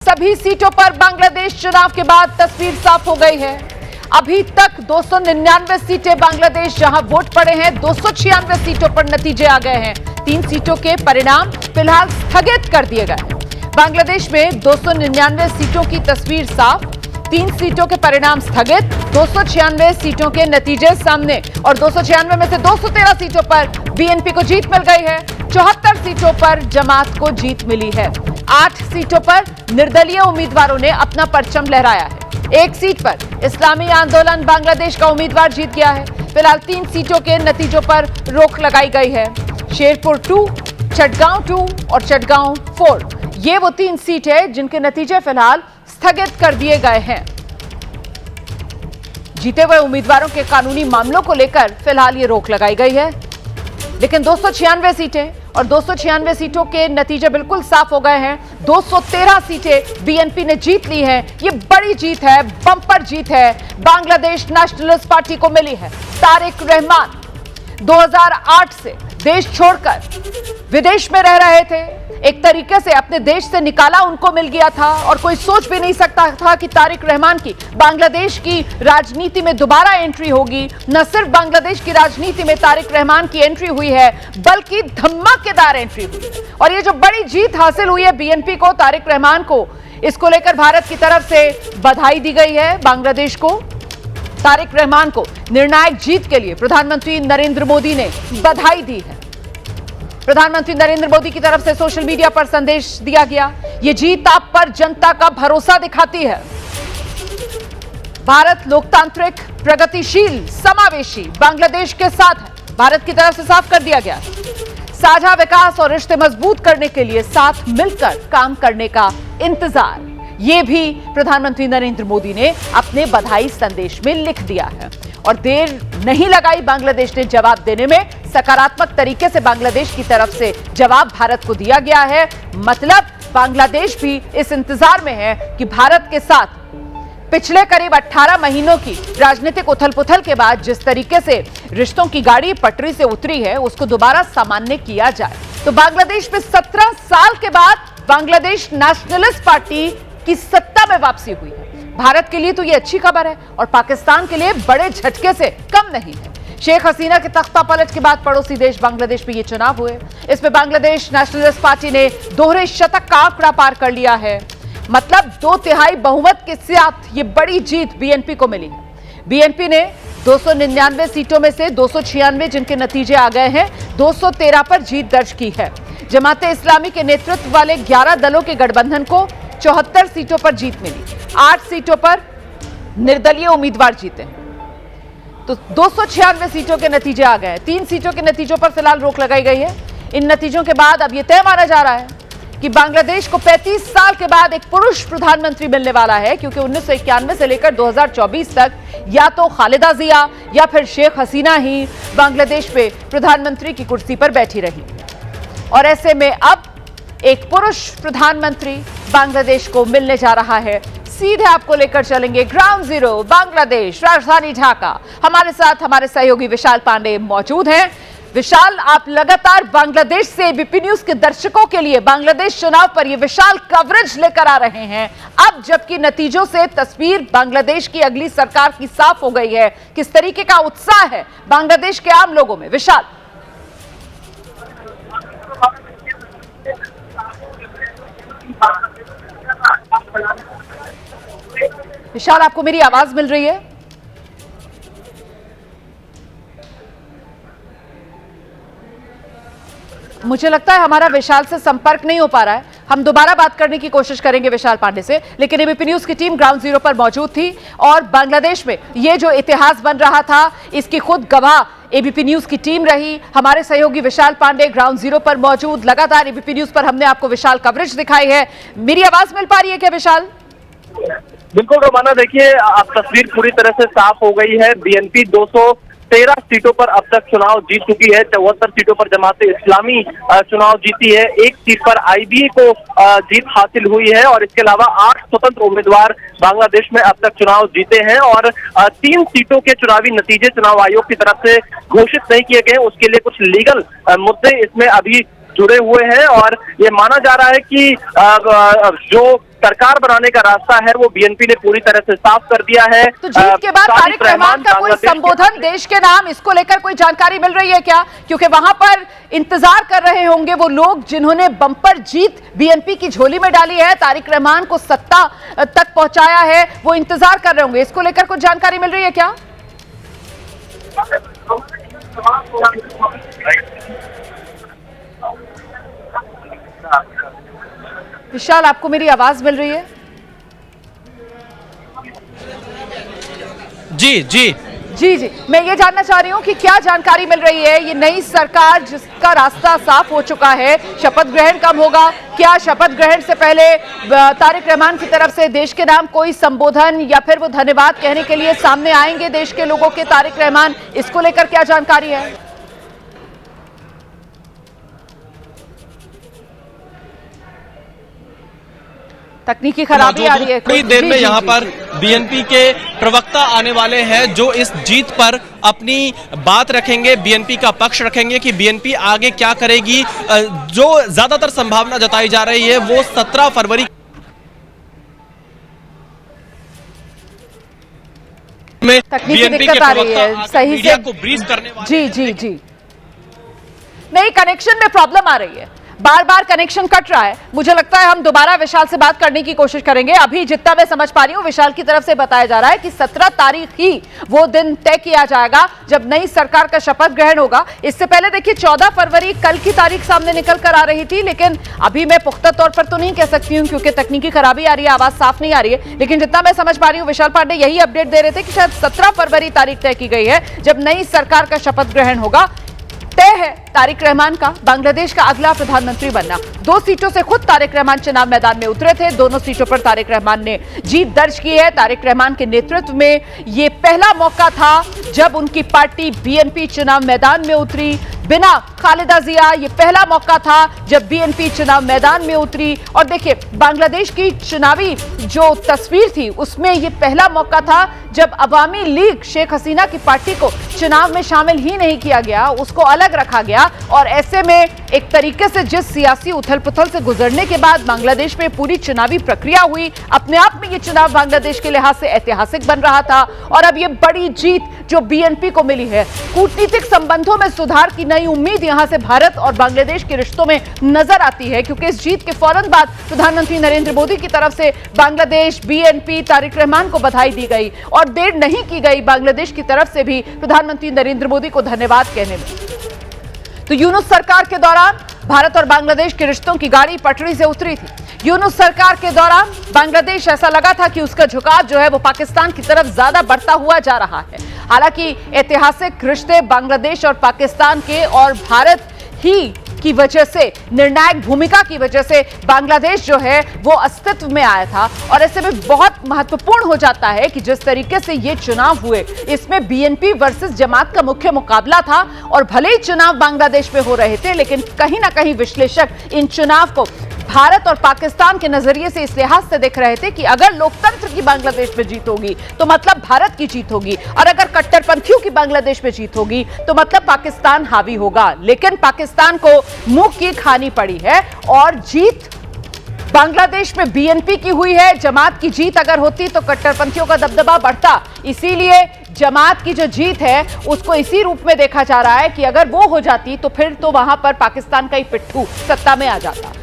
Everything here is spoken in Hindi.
सभी सीटों पर बांग्लादेश चुनाव के बाद तस्वीर साफ हो गई है। अभी तक 299 सीटें बांग्लादेश जहां वोट पड़े हैं, 296 सीटों पर नतीजे आ गए हैं। 3 सीटों के परिणाम फिलहाल स्थगित कर दिए गए हैं। बांग्लादेश में 299 सीटों की तस्वीर साफ, 3 सीटों के परिणाम स्थगित, 296 सीटों के नतीजे सामने और 296 में से 213 सीटों पर बीएनपी को जीत मिल गई है। 74 सीटों पर जमात को जीत मिली है। 8 सीटों पर निर्दलीय उम्मीदवारों ने अपना परचम लहराया है। 1 सीट पर इस्लामी आंदोलन बांग्लादेश का उम्मीदवार जीत गया है। फिलहाल 3 सीटों के नतीजों पर रोक लगाई गई है। शेरपुर 2, चटगांव 2 और चटगांव 4, ये वो 3 सीट है जिनके नतीजे फिलहाल स्थगित कर दिए गए हैं। जीते हुए उम्मीदवारों के कानूनी मामलों को लेकर फिलहाल ये रोक लगाई गई है। लेकिन 296 सीटें और 296 सीटों के नतीजे बिल्कुल साफ हो गए हैं। 213 सीटें बीएनपी ने जीत ली हैं। ये बड़ी जीत है, बम्पर जीत है, बांग्लादेश नेशनलिस्ट पार्टी को मिली है। तारिक रहमान 2008 से देश छोड़कर विदेश में रह रहे थे, एक तरीके से अपने देश से निकाला उनको मिल गया था और कोई सोच भी नहीं सकता था कि तारिक रहमान की बांग्लादेश की राजनीति में दोबारा एंट्री होगी। न सिर्फ बांग्लादेश की राजनीति में तारिक रहमान की एंट्री हुई है, बल्कि धमाकेदार एंट्री हुई है। और ये जो बड़ी जीत हासिल हुई है बीएनपी को, तारिक रहमान को, इसको लेकर भारत की तरफ से बधाई दी गई है बांग्लादेश को। तारिक रहमान को निर्णायक जीत के लिए प्रधानमंत्री नरेंद्र मोदी ने बधाई दी है। प्रधानमंत्री नरेंद्र मोदी की तरफ से सोशल मीडिया पर संदेश दिया गया। यह जीत आप पर जनता का भरोसा दिखाती है। भारत लोकतांत्रिक, प्रगतिशील, समावेशी बांग्लादेश के साथ है, भारत की तरफ से साफ कर दिया गया। साझा विकास और रिश्ते मजबूत करने के लिए साथ मिलकर काम करने का इंतजार, ये भी प्रधानमंत्री नरेंद्र मोदी ने अपने बधाई संदेश में लिख दिया है। और देर नहीं लगाई बांग्लादेश ने जवाब देने में। सकारात्मक तरीके से बांग्लादेश की तरफ से जवाब भारत को दिया गया है। मतलब बांग्लादेश भी इस इंतजार में है कि भारत के साथ पिछले करीब 18 महीनों की राजनीतिक उथल-पुथल के बाद जिस तरीके से रिश्तों की गाड़ी पटरी से उतरी है, उसको दोबारा सामान्य किया जाए। तो बांग्लादेश में 17 साल के बाद बांग्लादेश नेशनलिस्ट पार्टी की सत्ता में वापसी हुई है। भारत के लिए तो ये अच्छी खबर है और पाकिस्तान के लिए बड़े झटके से कम नहीं है। शेख हसीना के तख्ता पलट के बाद पड़ोसी देश बांग्लादेश में ये चुनाव हुए। इसमें बांग्लादेश नेशनलिस्ट पार्टी ने दोहरे शतक का आंकड़ा पार कर लिया है। मतलब 2/3 बहुमत के साथ ये बड़ी जीत बीएनपी को मिली है। बीएनपी ने 299 सीटों में से 296 जिनके नतीजे आ गए हैं, 213 पर जीत दर्ज की है। जमाते इस्लामी के नेतृत्व वाले 11 दलों के गठबंधन को 74 सीटों पर जीत मिली। 8 सीटों पर निर्दलीय उम्मीदवार जीते। तो 296 सीटों के नतीजे आ गए। 3 सीटों के नतीजों पर फिलहाल रोक लगाई गई है। इन नतीजों के बाद अब यह तय माना जा रहा है कि बांग्लादेश को 35 साल के बाद एक पुरुष प्रधानमंत्री मिलने वाला है, क्योंकि 1991 से लेकर 2024 तक या तो खालिदा जिया या फिर शेख हसीना ही बांग्लादेश में प्रधानमंत्री की कुर्सी पर बैठी रही। और ऐसे में अब एक पुरुष प्रधानमंत्री बांग्लादेश को मिलने जा रहा है। सीधे आपको लेकर चलेंगे ग्राउंड जीरो बांग्लादेश, राजधानी ढाका। हमारे साथ हमारे सहयोगी विशाल पांडे मौजूद हैं। विशाल, आप लगातार बांग्लादेश से एबीपी न्यूज के दर्शकों के लिए बांग्लादेश चुनाव पर ये विशाल कवरेज लेकर आ रहे हैं। अब जबकि नतीजों से तस्वीर बांग्लादेश की अगली सरकार की साफ हो गई है, किस तरीके का उत्साह है बांग्लादेश के आम लोगों में? विशाल। विशाल, आपको मेरी आवाज मिल रही है? मुझे लगता है हमारा विशाल से संपर्क नहीं हो पा रहा है। हम दोबारा बात करने की कोशिश करेंगे विशाल पांडे से। लेकिन एबीपी न्यूज की टीम ग्राउंड जीरो पर मौजूद थी और बांग्लादेश में ये जो इतिहास बन रहा था, इसकी खुद गवाह एबीपी न्यूज की टीम रही। हमारे सहयोगी विशाल पांडे ग्राउंड जीरो पर मौजूद। लगातार एबीपी न्यूज पर हमने आपको विशाल कवरेज दिखाई है। मेरी आवाज मिल पा रही है क्या विशाल? बिल्कुल रोमाना, देखिए अब तस्वीर पूरी तरह से साफ हो गई है। बीएनपी 213 सीटों पर अब तक चुनाव जीत चुकी है। 74 सीटों पर जमाते इस्लामी चुनाव जीती है। 1 सीट पर आईबीए को जीत हासिल हुई है और इसके अलावा 8 स्वतंत्र उम्मीदवार बांग्लादेश में अब तक चुनाव जीते हैं। और 3 सीटों के चुनावी नतीजे चुनाव आयोग की तरफ से घोषित नहीं किए गए। उसके लिए कुछ लीगल मुद्दे इसमें अभी जुड़े हुए हैं और ये माना जा रहा है कि जो सरकार बनाने का रास्ता है वो बीएनपी ने पूरी तरह से साफ कर दिया है। तो जीत के बाद तारिक रहमान का कोई संबोधन देश के नाम, इसको लेकर कोई जानकारी मिल रही है क्या? क्योंकि वहां पर इंतजार कर रहे होंगे वो लोग जिन्होंने बम्पर जीत बीएनपी की झोली में डाली है, तारिक रहमान को सत्ता तक पहुंचाया है, वो इंतजार कर रहे होंगे। इसको लेकर कुछ जानकारी मिल रही है क्या? विशाल, आपको मेरी आवाज मिल रही है? जी जी जी जी, मैं ये जानना चाह रही हूँ कि क्या जानकारी मिल रही है। ये नई सरकार जिसका रास्ता साफ हो चुका है, शपथ ग्रहण कब होगा? क्या शपथ ग्रहण से पहले तारिक रहमान की तरफ से देश के नाम कोई संबोधन या फिर वो धन्यवाद कहने के लिए सामने आएंगे देश के लोगों के तारिक रहमान? इसको लेकर क्या जानकारी है? तकनीकी खराबी आ रही है। थोड़ी देर में यहाँ पर बीएनपी के प्रवक्ता आने वाले हैं जो इस जीत पर अपनी बात रखेंगे, बीएनपी का पक्ष रखेंगे कि बीएनपी आगे क्या करेगी। जो ज्यादातर संभावना जताई जा रही है वो 17 फरवरी में तकनीकी बीएनपी दिक्कत के आ रही है, सही मीडिया से को ब्रीफ करने वाले। जी जी जी, नहीं, कनेक्शन में प्रॉब्लम आ रही है, बार बार कनेक्शन कट रहा है। मुझे लगता है हम दोबारा विशाल से बात करने की कोशिश करेंगे। अभी जितना मैं समझ पा रही हूँ विशाल की तरफ से बताया जा रहा है कि 17 तारीख ही वो दिन तय किया जाएगा जब नई सरकार का शपथ ग्रहण होगा। इससे पहले देखिए 14 फरवरी कल की तारीख सामने निकल कर आ रही थी, लेकिन अभी मैं पुख्ता तौर पर तो नहीं कह सकती हूँ क्योंकि तकनीकी खराबी आ रही है, आवाज साफ नहीं आ रही है। लेकिन जितना मैं समझ पा रही हूँ विशाल पांडे यही अपडेट दे रहे थे कि शायद 17 फरवरी तारीख तय की गई है जब नई सरकार का शपथ ग्रहण होगा। तय है तारिक रहमान का बांग्लादेश का अगला प्रधानमंत्री बनना। 2 सीटों से खुद तारिक रहमान चुनाव मैदान में उतरे थे, दोनों सीटों पर तारिक रहमान ने जीत दर्ज की है। तारिक रहमान के नेतृत्व में ये पहला मौका था जब उनकी पार्टी बीएनपी चुनाव मैदान में उतरी बिना खालिदा जिया। ये पहला मौका था जब बीएनपी चुनाव मैदान में उतरी। और देखिए बांग्लादेश की चुनावी जो तस्वीर थी उसमें ये पहला मौका था जब अवामी लीग शेख हसीना की पार्टी को चुनाव में शामिल ही नहीं किया गया, उसको अलग रखा गया। और ऐसे में एक तरीके से जिस सियासी उथल पुथल से गुजरने के बाद बांग्लादेश में पूरी चुनावी प्रक्रिया हुई, अपने आप में ये चुनाव बांग्लादेश के लिहाज से ऐतिहासिक बन रहा था। और अब ये बड़ी जीत जो बीएनपी को मिली है, कूटनीतिक संबंधों में सुधार की नई उम्मीद यहां से भारत और बांग्लादेश के रिश्तों में नजर आती है क्योंकि इस जीत के फौरन बाद प्रधानमंत्री नरेंद्र मोदी की तरफ से बांग्लादेश, बीएनपी, तारिक रहमान को बधाई दी गई और देर नहीं की गई बांग्लादेश की तरफ से भी प्रधानमंत्री नरेंद्र मोदी को धन्यवाद कहने में। तो यूनुस सरकार के दौरान भारत और बांग्लादेश के रिश्तों की गाड़ी पटरी से उतरी थी। यूनुस सरकार के दौरान बांग्लादेश ऐसा लगा था कि उसका झुकाव जो है वो पाकिस्तान की तरफ ज्यादा बढ़ता हुआ जा रहा है। हालांकि ऐतिहासिक रिश्ते बांग्लादेश और पाकिस्तान के और भारत ही की वजह से, निर्णायक भूमिका की वजह से बांग्लादेश जो है वो अस्तित्व में आया था। और ऐसे में बहुत महत्वपूर्ण हो जाता है कि जिस तरीके से ये चुनाव हुए इसमें बीएनपी वर्सेस जमात का मुख्य मुकाबला था। और भले ही चुनाव बांग्लादेश में हो रहे थे लेकिन कहीं ना कहीं विश्लेषक इन चुनाव को भारत और पाकिस्तान के नजरिए से इस लिहाज से देख रहे थे कि अगर लोकतंत्र की बांग्लादेश में जीत होगी तो मतलब भारत की जीत होगी, और अगर कट्टरपंथियों की बांग्लादेश में जीत होगी तो मतलब पाकिस्तान हावी होगा। लेकिन पाकिस्तान को मुंह की खानी पड़ी है और जीत बांग्लादेश में बीएनपी की हुई है। जमात की जीत अगर होती तो कट्टरपंथियों का दबदबा बढ़ता। इसीलिए जमात की जो जीत है उसको इसी रूप में देखा जा रहा है कि अगर वो हो जाती तो फिर तो वहां पर पाकिस्तान का ही पिट्ठू सत्ता में आ जाता।